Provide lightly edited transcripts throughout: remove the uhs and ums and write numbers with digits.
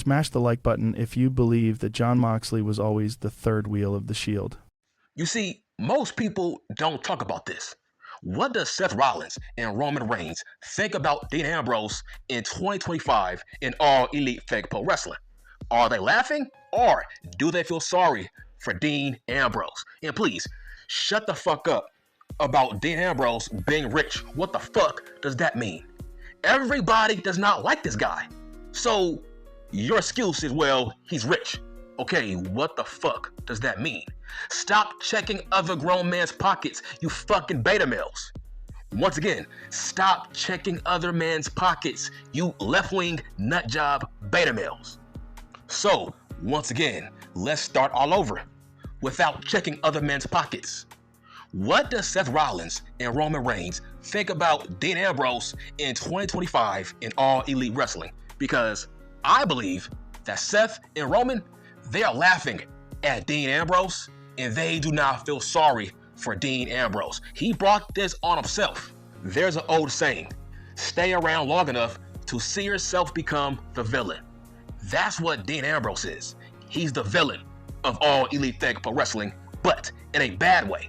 smash the like button if you believe that Jon Moxley was always the third wheel of the Shield. You see, most people don't talk about this. What does Seth Rollins and Roman Reigns think about Dean Ambrose in 2025 in All Elite Fake Pro Wrestling? Are they laughing, or do they feel sorry for Dean Ambrose? And please, shut the fuck up about Dean Ambrose being rich. What the fuck does that mean? Everybody does not like this guy. So your excuse is, well, he's rich. Okay, what the fuck does that mean? Stop checking other grown man's pockets, you fucking beta males. Once again, stop checking other man's pockets, you left-wing nutjob beta males. So, once again, let's start all over without checking other men's pockets. What does Seth Rollins and Roman Reigns think about Dean Ambrose in 2025 in All Elite Wrestling? Because I believe that Seth and Roman, they are laughing at Dean Ambrose, and they do not feel sorry for Dean Ambrose. He brought this on himself. There's an old saying, stay around long enough to see yourself become the villain. That's what Dean Ambrose is. He's the villain of All Elite Fake Pro Wrestling, but in a bad way.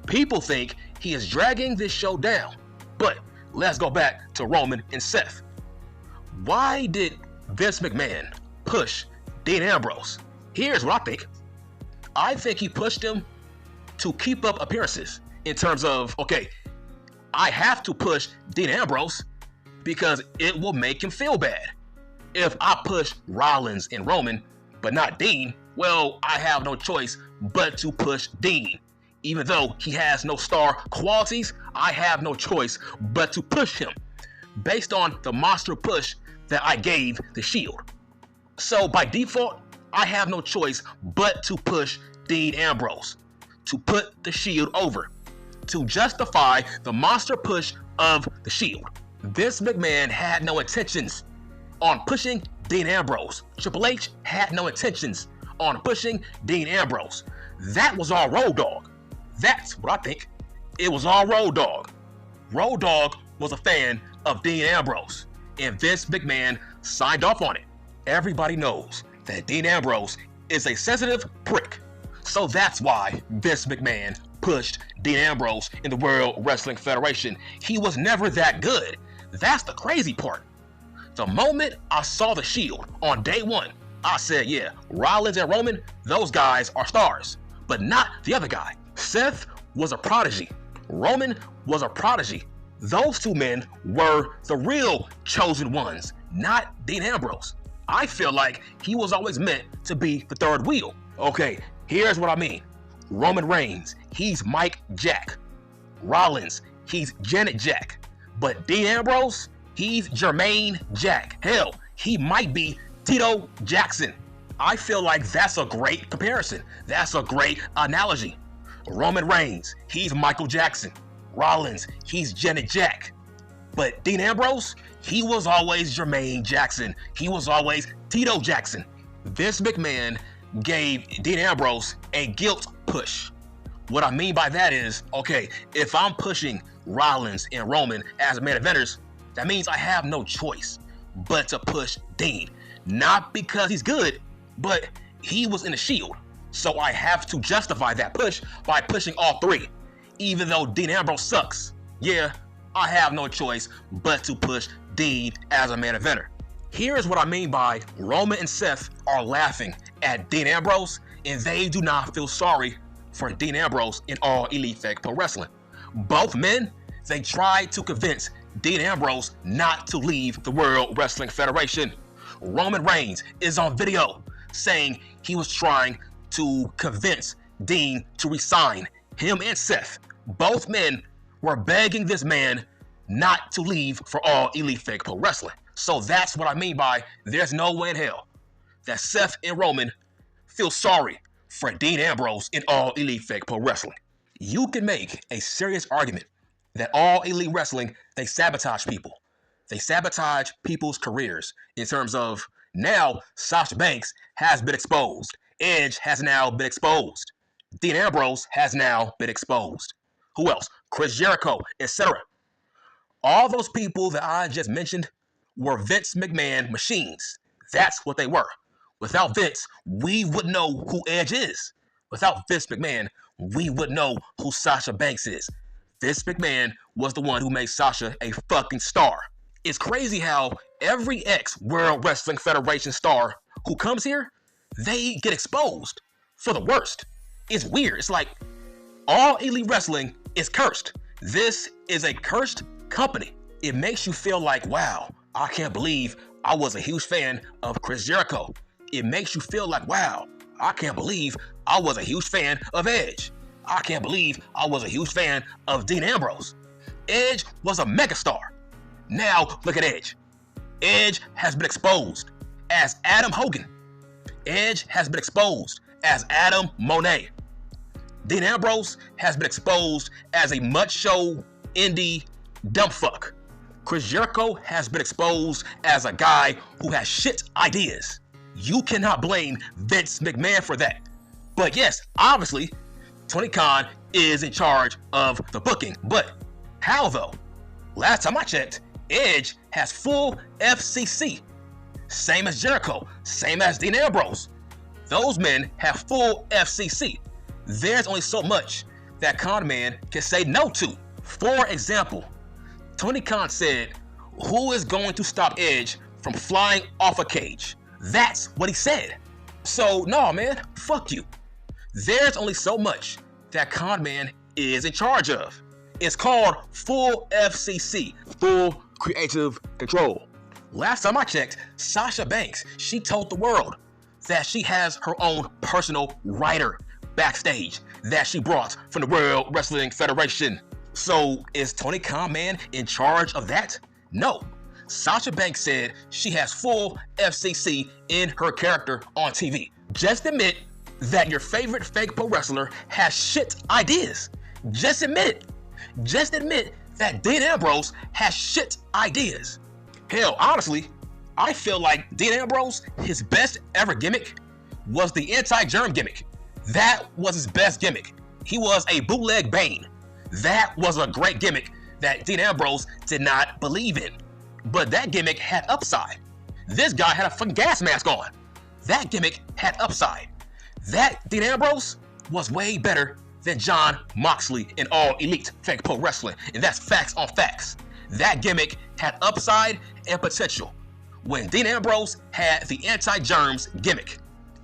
People think he is dragging this show down, but let's go back to Roman and Seth. Why did Vince McMahon push Dean Ambrose? Here's what I think. I think he pushed him to keep up appearances in terms of, okay, I have to push Dean Ambrose because it will make him feel bad. If I push Rollins and Roman, but not Dean, well, I have no choice but to push Dean. Even though he has no star qualities, I have no choice but to push him based on the monster push that I gave the Shield. So by default, I have no choice but to push Dean Ambrose, to put the Shield over, to justify the monster push of the Shield. Vince McMahon had no intentions on pushing Dean Ambrose. Triple H had no intentions on pushing Dean Ambrose. That was all Road Dogg. That's what I think. It was all Road Dogg. Road Dogg was a fan of Dean Ambrose, and Vince McMahon signed off on it. Everybody knows that Dean Ambrose is a sensitive prick. So that's why Vince McMahon pushed Dean Ambrose in the World Wrestling Federation. He was never that good. That's the crazy part. The moment I saw the Shield on day one, I said, yeah, Rollins and Roman, those guys are stars, but not the other guy. Seth was a prodigy. Roman was a prodigy. Those two men were the real chosen ones, not Dean Ambrose. I feel like he was always meant to be the third wheel. Okay, here's what I mean. Roman Reigns, he's Mike Jack. Rollins, he's Janet Jack. But Dean Ambrose, he's Jermaine Jack. Hell, he might be Tito Jackson. I feel like that's a great comparison. That's a great analogy. Roman Reigns, he's Michael Jackson. Rollins, he's Janet Jack. But Dean Ambrose, he was always Jermaine Jackson. He was always Tito Jackson. Vince McMahon gave Dean Ambrose a guilt push. What I mean by that is, okay, if I'm pushing Rollins and Roman as main eventers, that means I have no choice but to push Dean. Not because he's good, but he was in the Shield. So I have to justify that push by pushing all three. Even though Dean Ambrose sucks, yeah, I have no choice but to push Dean as a main eventer. Here's what I mean by Roman and Seth are laughing at Dean Ambrose, and they do not feel sorry for Dean Ambrose in All Elite Fake Pro Wrestling. Both men, they tried to convince Dean Ambrose not to leave the World Wrestling Federation. Roman Reigns is on video saying he was trying to convince Dean to resign. Him and Seth, both men were begging this man not to leave for All Elite Fake Pro Wrestling. So that's what I mean by there's no way in hell that Seth and Roman feel sorry for Dean Ambrose in All Elite Fake Pro Wrestling. You can make a serious argument that All Elite Wrestling, they sabotage people. They sabotage people's careers in terms of now Sasha Banks has been exposed. Edge has now been exposed. Dean Ambrose has now been exposed. Who else? Chris Jericho, etc. All those people that I just mentioned were Vince McMahon machines. That's what they were. Without Vince, we wouldn't know who Edge is. Without Vince McMahon, we wouldn't know who Sasha Banks is. Vince McMahon was the one who made Sasha a fucking star. It's crazy how every ex-World Wrestling Federation star who comes here, they get exposed for the worst. It's weird. It's like all elite wrestling is cursed. This is a cursed company. It makes you feel like, wow, I can't believe I was a huge fan of Chris Jericho. It makes you feel like, wow, I can't believe I was a huge fan of Edge. I can't believe I was a huge fan of Dean Ambrose. Edge was a megastar. Now look at Edge. Edge has been exposed as Adam Hogan. Edge has been exposed as Adam Monet. Dean Ambrose has been exposed as a mud-show indie dumb fuck. Chris Jericho has been exposed as a guy who has shit ideas. You cannot blame Vince McMahon for that. But yes, obviously, Tony Khan is in charge of the booking. But how though? Last time I checked, Edge has full FCC. Same as Jericho, same as Dean Ambrose. Those men have full FCC. There's only so much that Con Man can say no to. For example, Tony Khan said, who is going to stop Edge from flying off a cage? That's what he said. So, no, man, fuck you. There's only so much that Con Man is in charge of. It's called full FCC, full creative control. Last time I checked, Sasha Banks, she told the world that she has her own personal writer backstage that she brought from the World Wrestling Federation. So is Tony Khan Man in charge of that? No. Sasha Banks said she has full FCC in her character on TV. Just admit that your favorite fake pro wrestler has shit ideas. Just admit it. Just admit that Dean Ambrose has shit ideas. Hell, honestly, I feel like Dean Ambrose, his best ever gimmick was the anti-germ gimmick. That was his best gimmick. He was a bootleg Bane. That was a great gimmick that Dean Ambrose did not believe in. But that gimmick had upside. This guy had a fucking gas mask on. That gimmick had upside. That Dean Ambrose was way better than Jon Moxley in All Elite Fake Pro Wrestling. And that's facts on facts. That gimmick had upside and potential. When Dean Ambrose had the anti-germs gimmick,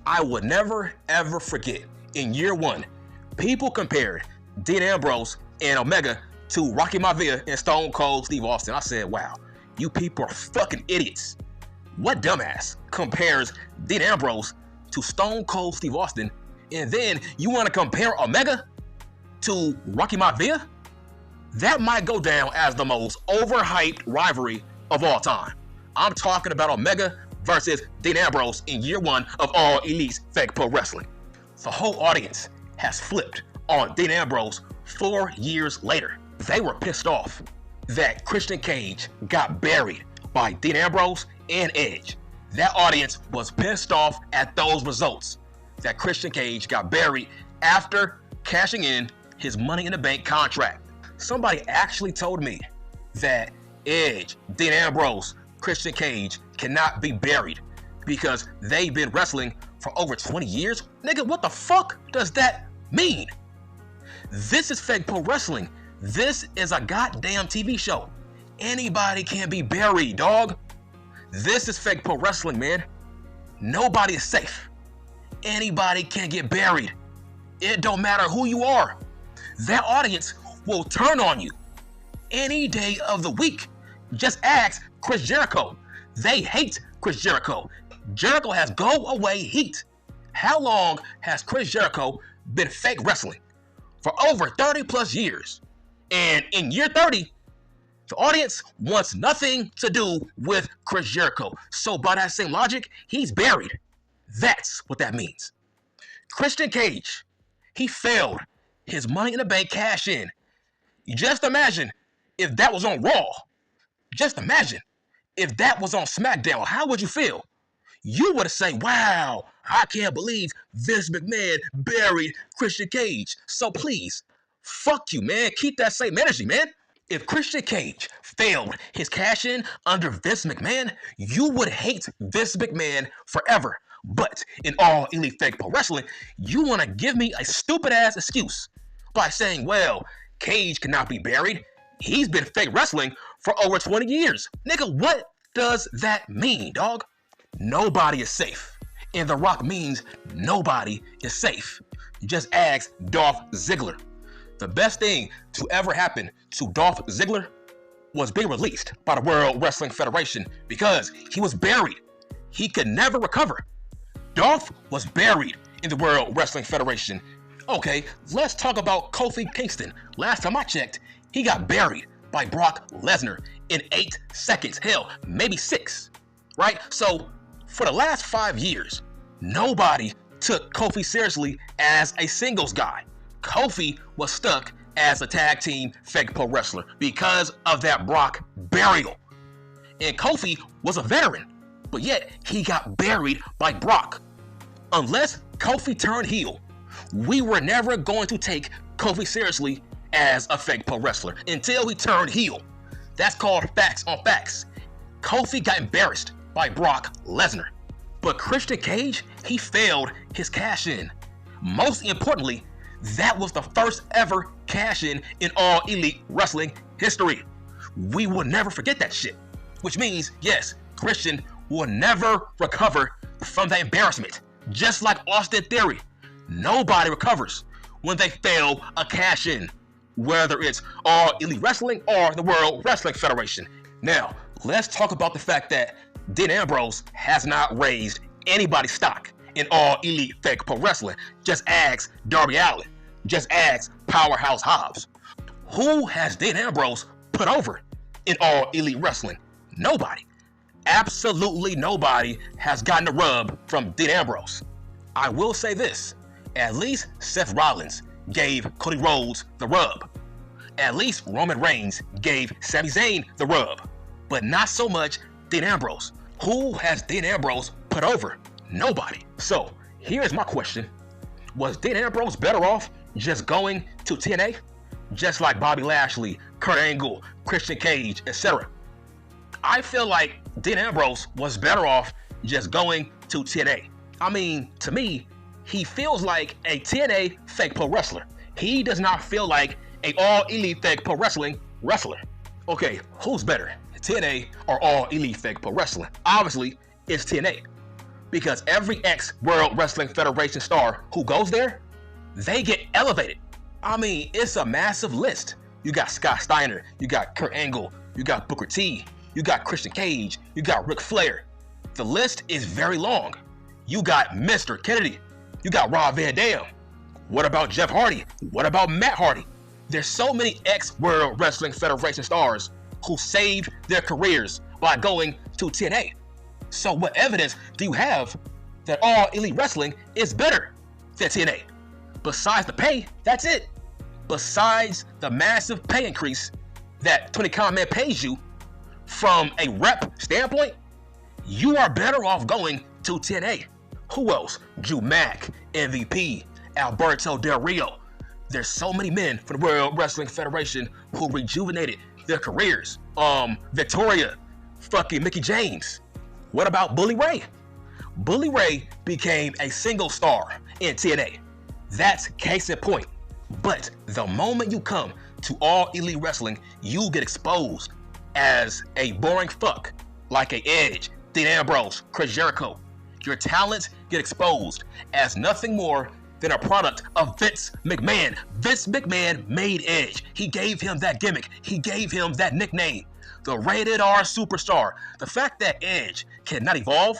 I would never ever forget, in year one, people compared Dean Ambrose and Omega to Rocky Maivia and Stone Cold Steve Austin. I said, wow, you people are fucking idiots. What dumbass compares Dean Ambrose to Stone Cold Steve Austin, and then you want to compare Omega to Rocky Maivia? That might go down as the most overhyped rivalry of all time. I'm talking about Omega versus Dean Ambrose in year one of All Elite Fake Pro Wrestling. The whole audience has flipped on Dean Ambrose 4 years later. They were pissed off that Christian Cage got buried by Dean Ambrose and Edge. That audience was pissed off at those results, that Christian Cage got buried after cashing in his Money in the Bank contract. Somebody actually told me that Edge, Dean Ambrose, Christian Cage cannot be buried because they've been wrestling for over 20 years. Nigga, what the fuck does that mean? This is fake pro wrestling. This is a goddamn TV show. Anybody can be buried, dog. This is fake pro wrestling, man. Nobody is safe. Anybody can get buried. It don't matter who you are. That audience will turn on you any day of the week. Just ask Chris Jericho. They hate Chris Jericho. Jericho has go away heat. How long has Chris Jericho been fake wrestling? For over 30 plus years. And in year 30, the audience wants nothing to do with Chris Jericho. So by that same logic, he's buried. That's what that means. Christian Cage, he failed his Money in the Bank cash in. Just imagine if that was on Raw. Just imagine if that was on SmackDown. How would you feel? You would say, wow, I can't believe Vince McMahon buried Christian Cage. So please, fuck you, man. Keep that same energy, man. If Christian Cage failed his cash in under Vince McMahon, you would hate Vince McMahon forever. But in All Elite Fake Pro Wrestling, you want to give me a stupid ass excuse by saying, well, Cage cannot be buried. He's been fake wrestling for over 20 years. Nigga, what does that mean, dog? Nobody is safe. And The Rock means nobody is safe. Just ask Dolph Ziggler. The best thing to ever happen to Dolph Ziggler was being released by the World Wrestling Federation because he was buried. He could never recover. Dolph was buried in the World Wrestling Federation. Okay, let's talk about Kofi Kingston. Last time I checked, he got buried by Brock Lesnar in 8 seconds. Hell, maybe 6, right? So, for the last 5 years, nobody took Kofi seriously as a singles guy. Kofi was stuck as a tag team fake pro wrestler because of that Brock burial. And Kofi was a veteran, but yet he got buried by Brock. Unless Kofi turned heel, we were never going to take Kofi seriously as a fake pro wrestler until he turned heel. That's called facts on facts. Kofi got embarrassed by Brock Lesnar. But Christian Cage, he failed his cash in. Most importantly, that was the first ever cash in All Elite Wrestling history. We will never forget that shit. Which means, yes, Christian will never recover from that embarrassment. Just like Austin Theory, nobody recovers when they fail a cash in, whether it's All Elite Wrestling or the World Wrestling Federation. Now, let's talk about the fact that Dean Ambrose has not raised anybody's stock in All Elite Fake Pro Wrestling. Just ask Darby Allin. Just ask Powerhouse Hobbs. Who has Dean Ambrose put over in All Elite Wrestling? Nobody. Absolutely nobody has gotten a rub from Dean Ambrose. I will say this. At least Seth Rollins gave Cody Rhodes the rub. At least Roman Reigns gave Sami Zayn the rub. But not so much Dean Ambrose. Who has Dean Ambrose put over? Nobody. So, here's my question. Was Dean Ambrose better off just going to TNA? Just like Bobby Lashley, Kurt Angle, Christian Cage, etc. I feel like Dean Ambrose was better off just going to TNA. I mean, to me, he feels like a TNA fake pro wrestler. He does not feel like a All Elite Fake Pro Wrestling wrestler. Okay, who's better, TNA or All Elite Fake Pro Wrestling? Obviously, it's TNA. Because every ex-World Wrestling Federation star who goes there, they get elevated. I mean, it's a massive list. You got Scott Steiner, you got Kurt Angle, you got Booker T, you got Christian Cage, you got Ric Flair. The list is very long. You got Mr. Kennedy, you got Rob Van Dam. What about Jeff Hardy? What about Matt Hardy? There's so many ex-World Wrestling Federation stars who saved their careers by going to TNA. So what evidence do you have that All Elite Wrestling is better than TNA? Besides the pay, that's it. Besides the massive pay increase that Tony Khan Man pays you, from a rep standpoint, you are better off going to TNA. Who else? Drew Mack, MVP, Alberto Del Rio. There's so many men from the World Wrestling Federation who rejuvenated their careers. Victoria, fucking Mickey James. What about Bully Ray? Bully Ray became a single star in TNA. That's case in point. But the moment you come to All Elite Wrestling, you get exposed as a boring fuck, like a Edge, Dean Ambrose, Chris Jericho. Your talents get exposed as nothing more than a product of Vince McMahon. Vince McMahon made Edge. He gave him that gimmick. He gave him that nickname, the Rated R Superstar. The fact that Edge cannot evolve,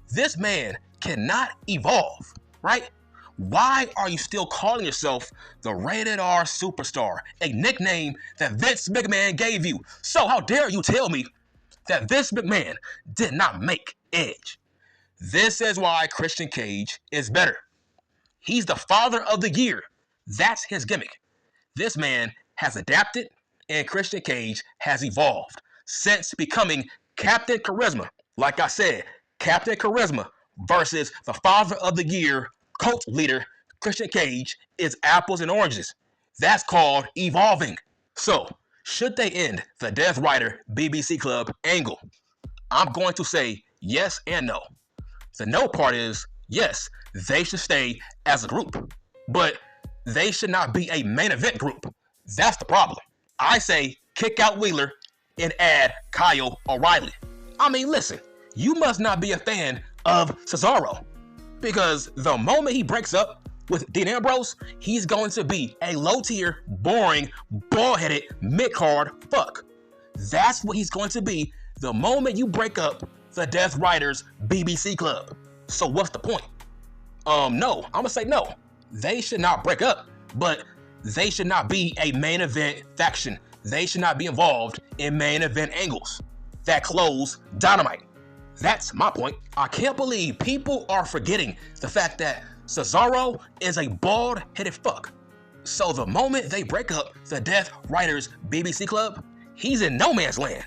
this man cannot evolve, right? Why are you still calling yourself the Rated R Superstar, a nickname that Vince McMahon gave you? So how dare you tell me that Vince McMahon did not make Edge? This is why Christian Cage is better. He's the father of the year. That's his gimmick. This man has adapted, and Christian Cage has evolved since becoming Captain Charisma. Like I said, Captain Charisma versus the father of the year, cult leader, Christian Cage, is apples and oranges. That's called evolving. So, Should they end the Death Rider BBC Club angle? I'm going to say yes and no. The no part is, yes, they should stay as a group, but they should not be a main event group. That's the problem. I say kick out Wheeler and add Kyle O'Reilly. I mean, listen, you must not be a fan of Cesaro, because the moment he breaks up with Dean Ambrose, he's going to be a low-tier, boring, bald-headed, mid-card fuck. That's what he's going to be the moment you break up the Death Riders BBC Club. So what's the point? No, I'm gonna say no. They should not break up, but they should not be a main event faction. They should not be involved in main event angles that close Dynamite. That's my point. I can't believe people are forgetting the fact that Cesaro is a bald-headed fuck. So the moment they break up the Death Riders BBC Club, he's in no man's land.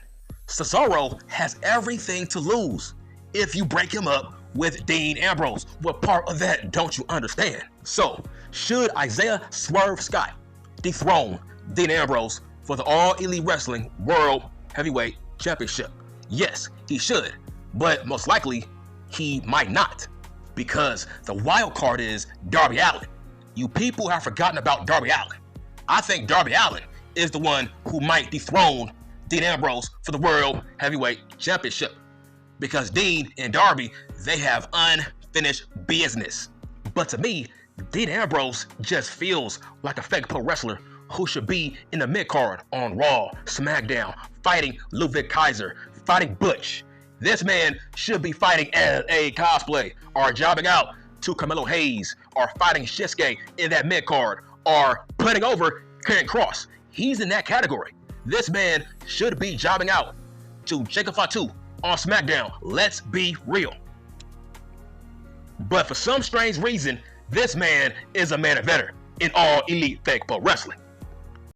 Cesaro has everything to lose if you break him up with Dean Ambrose. What part of that don't you understand? So, should Isaiah Swerve Scott dethrone Dean Ambrose for the All Elite Wrestling World Heavyweight Championship? Yes, he should, but most likely he might not, because the wild card is Darby Allin. You people have forgotten about Darby Allin. I think Darby Allin is the one who might dethrone Dean Ambrose for the World Heavyweight Championship, because Dean and Darby, they have unfinished business. But to me, Dean Ambrose just feels like a fake pro wrestler who should be in the mid-card on Raw, SmackDown, fighting Ludwig Kaiser, fighting Butch. This man should be fighting as a cosplay, or jobbing out to Carmelo Hayes, or fighting Shinsuke in that mid-card, or putting over Karrion Kross. He's in that category. This man should be jobbing out to Jacob Fatu on SmackDown. Let's be real. But for some strange reason, this man is a main eventer in All Elite Fake Pro Wrestling.